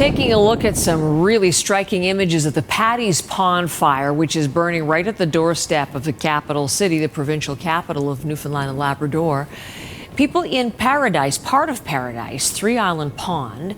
Taking a look at some really striking images of the Paddy's Pond fire, which is burning right at the doorstep of the capital city, the provincial capital of Newfoundland and Labrador. People in Paradise, part of Paradise, 3 Island Pond,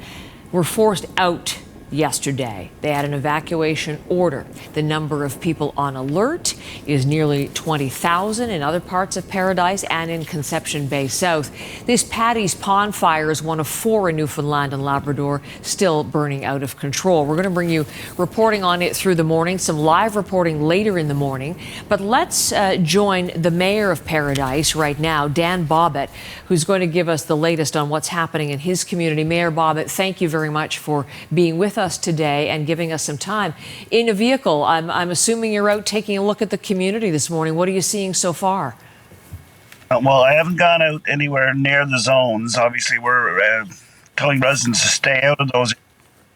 were forced out yesterday. They had an evacuation order. The number of people on alert is nearly 20,000 in other parts of Paradise and in Conception Bay South. This Paddy's Pond fire is one of 4 in Newfoundland and Labrador, still burning out of control. We're going to bring you reporting on it through the morning, some live reporting later in the morning. But let's join the mayor of Paradise right now, Dan Bobbett, who's going to give us the latest on what's happening in his community. Mayor Bobbett, thank you very much for being with us today and giving us some time in a vehicle. I'm assuming you're out taking a look at the community this morning. What are you seeing so far? Well, I haven't gone out anywhere near the zones. Obviously, we're telling residents to stay out of those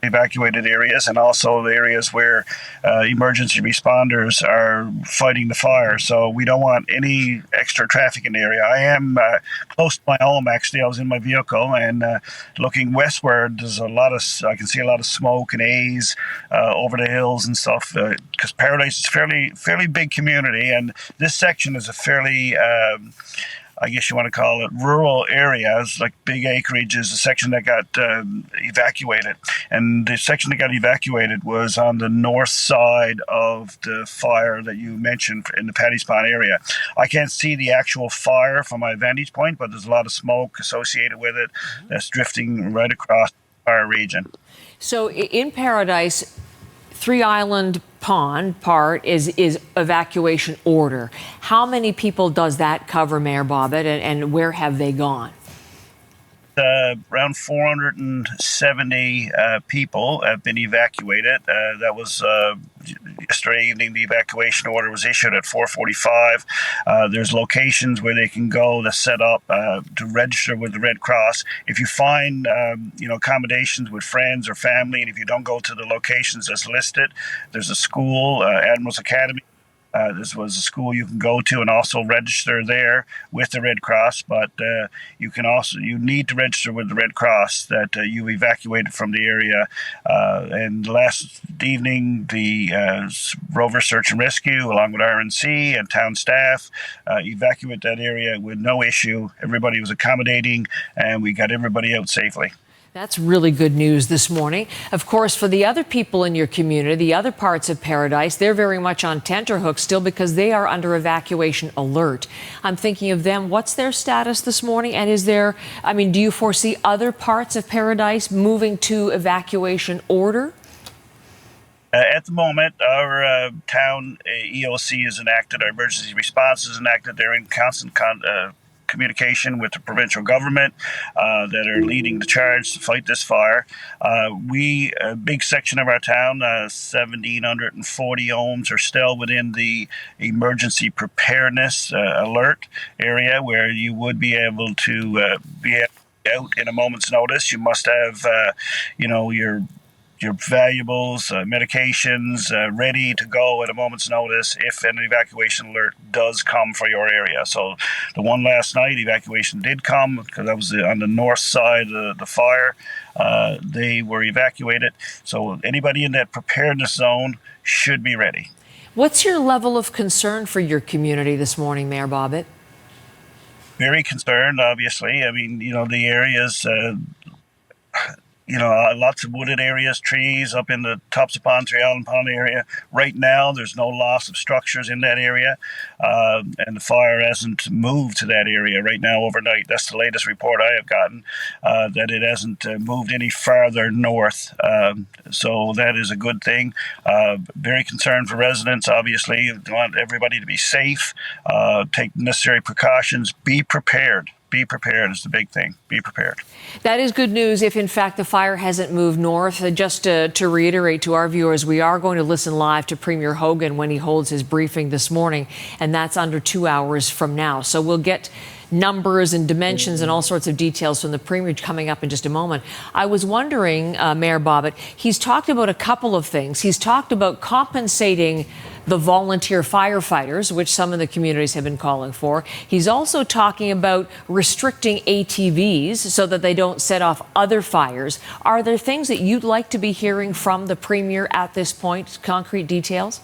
evacuated areas and also the areas where emergency responders are fighting the fire. So we don't want any extra traffic in the area. I am close to my home, actually. I was in my vehicle and looking westward, there's I can see a lot of smoke and haze over the hills and stuff, because Paradise is fairly big community, and this section is a fairly I guess you want to call it rural areas, like big acreage is the section that got evacuated. And the section that got evacuated was on the north side of the fire that you mentioned in the Paddy's Pond area. I can't see the actual fire from my vantage point, but there's a lot of smoke associated with it that's drifting right across the fire region. So in Paradise, 3 Island Pond part is evacuation order. How many people does that cover, Mayor Bobbett, and where have they gone? Around 470 people have been evacuated. That was yesterday evening. The evacuation order was issued at 4:45. There's locations where they can go to set up to register with the Red Cross. If you find accommodations with friends or family, and if you don't go to the locations that's listed, there's a school, Admiral's Academy. This was a school you can go to and also register there with the Red Cross, but you need to register with the Red Cross that you evacuated from the area. And last evening, the Rover Search and Rescue, along with RNC and town staff, evacuated that area with no issue. Everybody was accommodating, and we got everybody out safely. That's really good news this morning. Of course, for the other people in your community, the other parts of Paradise, they're very much on tenterhooks still because they are under evacuation alert. I'm thinking of them. What's their status this morning? And do you foresee other parts of Paradise moving to evacuation order? At the moment, our town EOC is enacted, our emergency response is enacted. They're in constant communication with the provincial government that are leading the charge to fight this fire. A big section of our town, 1,740 homes, are still within the emergency preparedness alert area, where you would be able to be out in a moment's notice. You must have, your valuables, medications ready to go at a moment's notice if an evacuation alert does come for your area. So the one last night, evacuation did come because that was on the north side of the fire. They were evacuated. So anybody in that preparedness zone should be ready. What's your level of concern for your community this morning, Mayor Bobbett? Very concerned, obviously. The areas... lots of wooded areas, trees up in the tops of Pond, 3 Island Pond area. Right now, there's no loss of structures in that area, and the fire hasn't moved to that area right now overnight. That's the latest report I have gotten, that it hasn't moved any farther north. So that is a good thing. Very concerned for residents, obviously. We want everybody to be safe, take necessary precautions, be prepared. Be prepared is the big thing. Be prepared. That is good news if, in fact, the fire hasn't moved north. Just to reiterate to our viewers, we are going to listen live to Premier Hogan when he holds his briefing this morning, and that's under 2 hours from now. So we'll get numbers and dimensions and all sorts of details from the Premier coming up in just a moment. I was wondering, Mayor Bobbett, he's talked about a couple of things. He's talked about compensating the volunteer firefighters, which some of the communities have been calling for. He's also talking about restricting ATVs so that they don't set off other fires. Are there things that you'd like to be hearing from the Premier at this point, concrete details?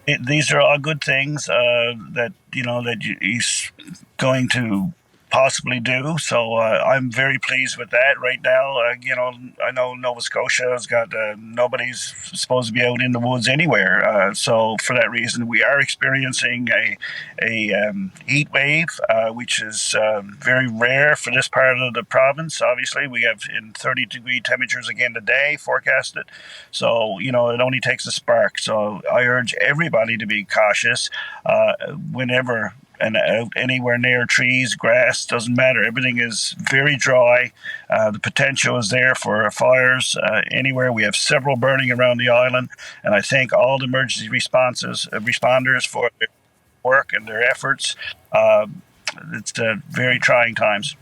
These are all good things that he's going to possibly do. So I'm very pleased with that right now. I know Nova Scotia has got nobody's supposed to be out in the woods anywhere. So for that reason, we are experiencing a heat wave, which is very rare for this part of the province. Obviously, we have in 30-degree temperatures again today forecasted. So it only takes a spark. So I urge everybody to be cautious whenever and out anywhere near trees, grass, doesn't matter. Everything is very dry. The potential is there for fires anywhere. We have several burning around the island, and I thank all the emergency responders for their work and their efforts. It's very trying times.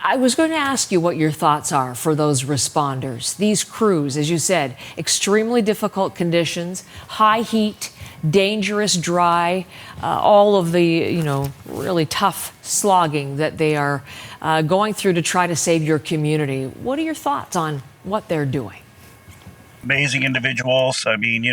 I was going to ask you what your thoughts are for those responders. These crews, as you said, extremely difficult conditions, high heat, dangerous, dry, all of the, really tough slogging that they are going through to try to save your community. What are your thoughts on what they're doing? Amazing individuals. I mean,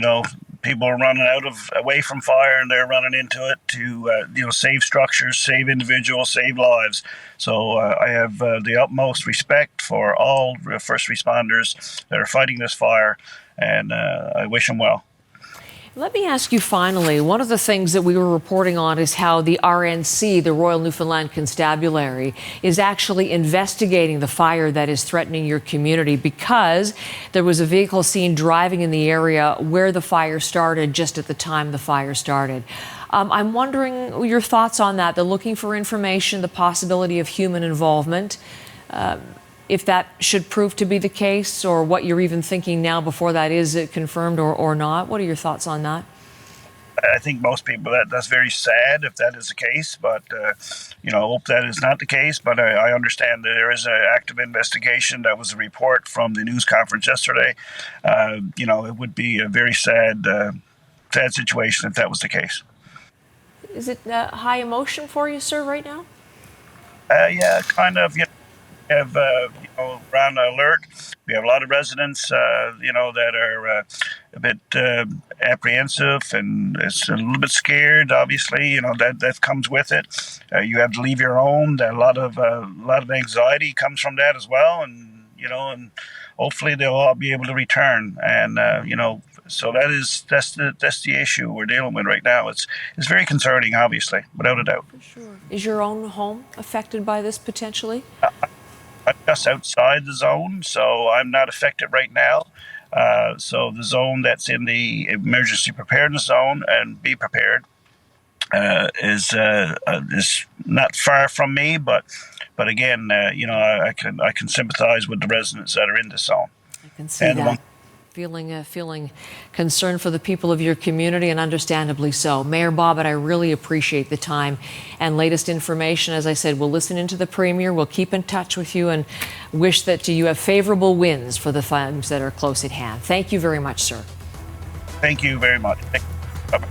people are running away from fire, and they're running into it to, save structures, save individuals, save lives. So I have the utmost respect for all first responders that are fighting this fire, and I wish them well. Let me ask you finally, one of the things that we were reporting on is how the RNC, the Royal Newfoundland Constabulary, is actually investigating the fire that is threatening your community because there was a vehicle seen driving in the area where the fire started just at the time the fire started. I'm wondering your thoughts on that. They're looking for information, the possibility of human involvement. If that should prove to be the case, or what you're even thinking now before that is it confirmed or not. What are your thoughts on that? I think most people, that's very sad if that is the case, but, hope that is not the case. But I understand that there is an active investigation. That was a report from the news conference yesterday. It would be a very sad situation if that was the case. Is it high emotion for you, sir, right now? Yeah, kind of, We have, around alert. We have a lot of residents, that are a bit apprehensive, and it's a little bit scared. Obviously, that comes with it. You have to leave your home. A lot of anxiety comes from that as well, and and hopefully they'll all be able to return. And so that's the issue we're dealing with right now. It's very concerning, obviously, without a doubt. For sure. Is your own home affected by this potentially? I'm just outside the zone, so I'm not affected right now. So the zone that's in the emergency preparedness zone, and be prepared, is not far from me. But again, I can sympathize with the residents that are in this zone. I can see that. Feeling concerned for the people of your community, and understandably so. Mayor Bobbett, I really appreciate the time and latest information. As I said, we'll listen into the Premier. We'll keep in touch with you and wish that you have favorable winds for the funds that are close at hand. Thank you very much, sir. Thank you very much. Bye-bye.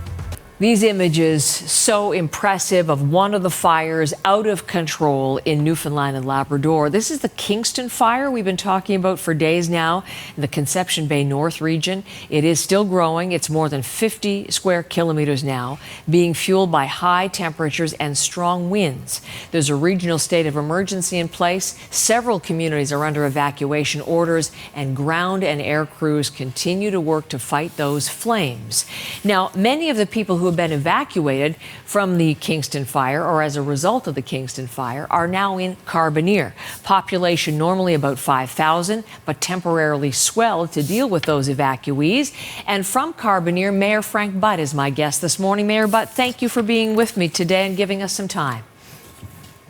These images, so impressive, of one of the fires out of control in Newfoundland and Labrador. This is the Kingston fire we've been talking about for days now in the Conception Bay North region. It is still growing. It's more than 50 square kilometers now, being fueled by high temperatures and strong winds. There's a regional state of emergency in place. Several communities are under evacuation orders, and ground and air crews continue to work to fight those flames. Now, many of the people who have been evacuated from the Kingston fire, or as a result of the Kingston fire, are now in Carbonear. Population normally about 5,000, but temporarily swelled to deal with those evacuees. And from Carbonear, Mayor Frank Butt is my guest this morning. Mayor Butt, thank you for being with me today and giving us some time.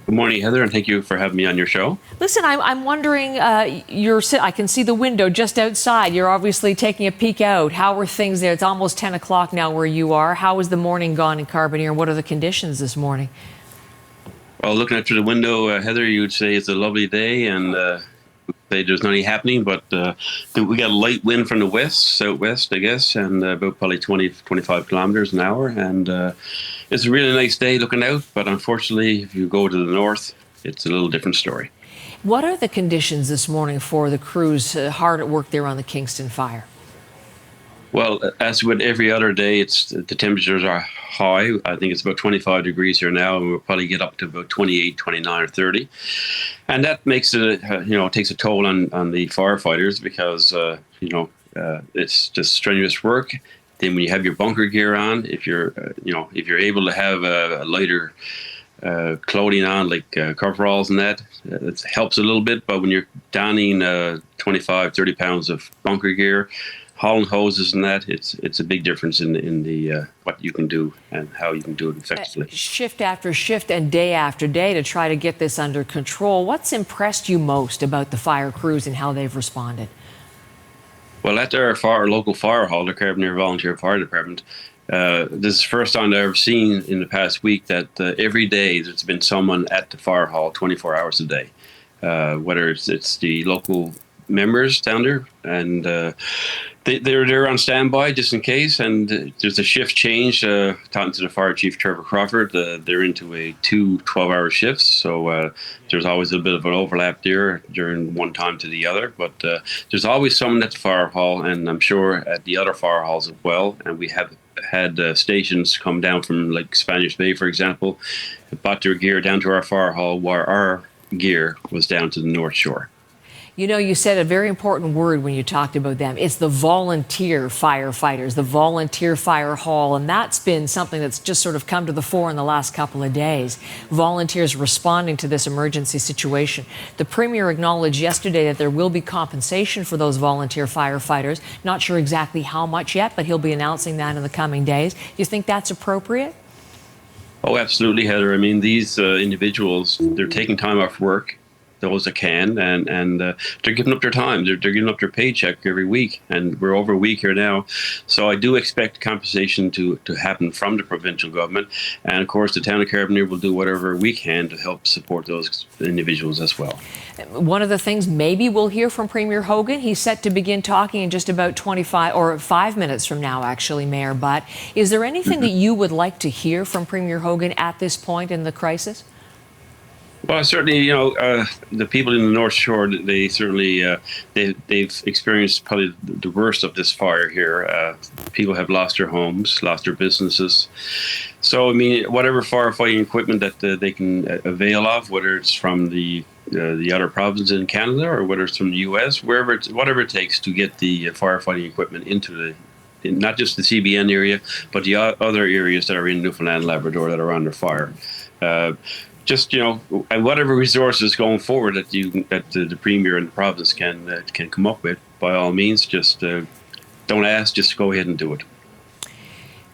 Good morning, Heather, and thank you for having me on your show. Listen, I'm wondering, I can see the window just outside. You're obviously taking a peek out. How are things there? It's almost 10 o'clock now where you are. How has the morning gone in Carbonear? What are the conditions this morning? Well, looking out through the window, Heather, you would say it's a lovely day, and say there's nothing happening, but we got a light wind from the southwest, I guess, and about probably 20, 25 kilometers an hour. And it's a really nice day looking out, but unfortunately, if you go to the north, it's a little different story. What are the conditions this morning for the crews hard at work there on the Kingston fire? Well, as with every other day, the temperatures are high. I think it's about 25 degrees here now, and we'll probably get up to about 28, 29 or 30. And that makes it, takes a toll on the firefighters because, it's just strenuous work. Then when you have your bunker gear on, if you're able to have a lighter clothing on, like coveralls and that, it helps a little bit. But when you're donning 25, 30 pounds of bunker gear, hauling hoses and that, it's a big difference in the what you can do and how you can do it effectively. Shift after shift and day after day to try to get this under control. What's impressed you most about the fire crews and how they've responded? Well, at our local fire hall, the Carbonear Volunteer Fire Department, this is the first time I've ever seen in the past week that every day there's been someone at the fire hall 24 hours a day, whether it's the local members down there, and they're on standby just in case. And there's a shift change. Talking to the fire chief, Trevor Crawford, they're into 2 12-hour shifts, so there's always a bit of an overlap there during one time to the other. But there's always someone at the fire hall, and I'm sure at the other fire halls as well. And we have had stations come down from like Spanish Bay, for example, brought their gear down to our fire hall, while our gear was down to the North Shore. You know, you said a very important word when you talked about them. It's the volunteer firefighters, the volunteer fire hall, and that's been something that's just sort of come to the fore in the last couple of days. Volunteers responding to this emergency situation. The Premier acknowledged yesterday that there will be compensation for those volunteer firefighters. Not sure exactly how much yet, but he'll be announcing that in the coming days. Do you think that's appropriate? Oh, absolutely, Heather. I mean, these individuals, they're taking time off work, those that can, and they're giving up their time. They're giving up their paycheck every week, and we're over a week here now. So I do expect compensation to happen from the provincial government, and of course the town of Carbonear will do whatever we can to help support those individuals as well. One of the things maybe we'll hear from Premier Hogan, he's set to begin talking in just about 5 minutes from now, actually, Mayor Butt. Is there anything that you would like to hear from Premier Hogan at this point in the crisis? Well, certainly, the people in the North Shore, they certainly, they've experienced probably the worst of this fire here. People have lost their homes, lost their businesses. So, I mean, whatever firefighting equipment that they can avail of, whether it's from the other provinces in Canada or whether it's from the U.S., whatever it takes to get the firefighting equipment into not just the CBN area, but the other areas that are in Newfoundland and Labrador that are under fire. Just, and whatever resources going forward that the Premier and the province can come up with, by all means, just don't ask, just go ahead and do it.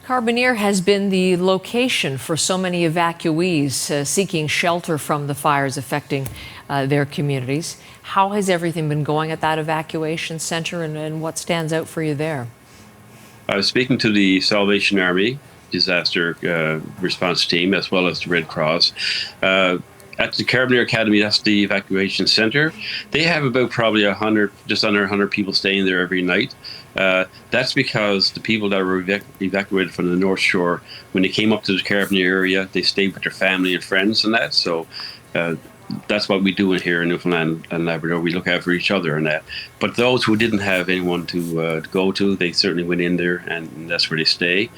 Carbonear has been the location for so many evacuees seeking shelter from the fires affecting their communities. How has everything been going at that evacuation center, and what stands out for you there? I was speaking to the Salvation Army disaster response team, as well as the Red Cross. At the Carbonear Academy, that's the evacuation center. They have about probably just under 100 people staying there every night. That's because the people that were evacuated from the North Shore, when they came up to the Carbonear area, they stayed with their family and friends and that. So that's what we do in here in Newfoundland and Labrador. We look out for each other and that. But those who didn't have anyone to go to, they certainly went in there, and that's where they stay.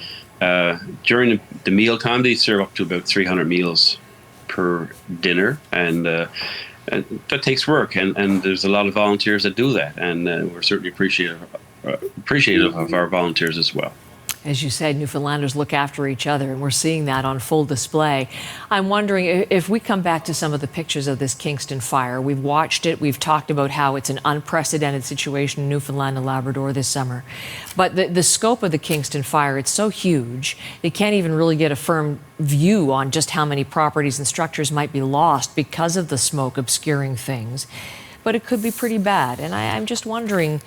During the meal time, they serve up to about 300 meals per dinner, and that takes work. And there's a lot of volunteers that do that, and we're certainly appreciative of our volunteers as well. As you said, Newfoundlanders look after each other, and we're seeing that on full display. I'm wondering if we come back to some of the pictures of this Kingston fire. We've watched it. We've talked about how it's an unprecedented situation in Newfoundland and Labrador this summer. But the scope of the Kingston fire, it's so huge, they can't even really get a firm view on just how many properties and structures might be lost because of the smoke obscuring things. But it could be pretty bad. And I'm just wondering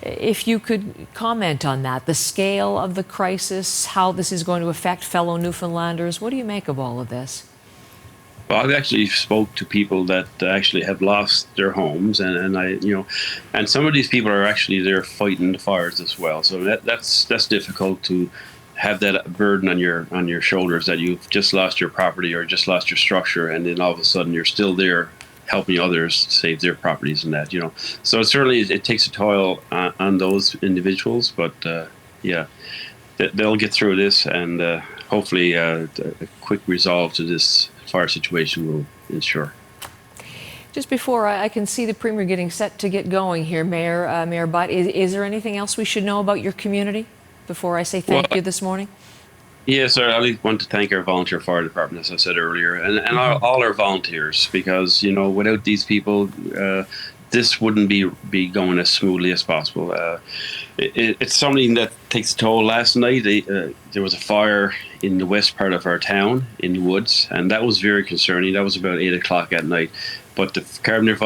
if you could comment on that, the scale of the crisis, how this is going to affect fellow Newfoundlanders. What do you make of all of this? Well, I've actually spoke to people that actually have lost their homes, and I, and some of these people are actually there fighting the fires as well. So that's difficult to have that burden on your shoulders, that you've just lost your property or just lost your structure, and then all of a sudden you're still there helping others save their properties and that. So certainly it takes a toll on those individuals, but yeah, they'll get through this, and hopefully a quick resolve to this fire situation will ensure. Just before I can see the Premier getting set to get going here, Mayor Butt, is there anything else we should know about your community before I say thank you this morning? Yes, I want to thank our volunteer fire department, as I said earlier, and all our volunteers, because without these people, this wouldn't be going as smoothly as possible. It's something that takes a toll. Last night, there was a fire in the west part of our town in the woods, and that was very concerning. That was about 8 o'clock at night. But the Carbonear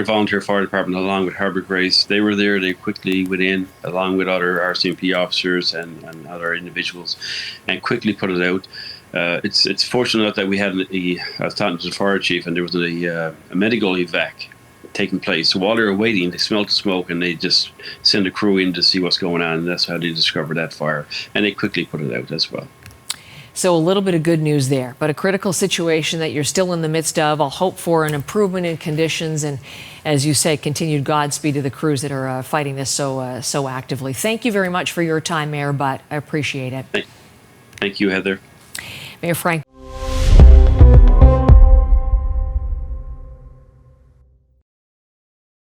Volunteer Fire Department, along with Harbour Grace, they were there. They quickly went in, along with other RCMP officers and other individuals, and quickly put it out. It's fortunate that we had I was talking to the fire chief, and there was a medical evac taking place. So while they were waiting, they smelled the smoke, and they just sent a crew in to see what's going on, and that's how they discovered that fire. And they quickly put it out as well. So a little bit of good news there, but a critical situation that you're still in the midst of. I'll hope for an improvement in conditions, and as you say, continued Godspeed to the crews that are fighting this so actively. Thank you very much for your time, Mayor Butt. I appreciate it. Thank you, Heather. Mayor Frank.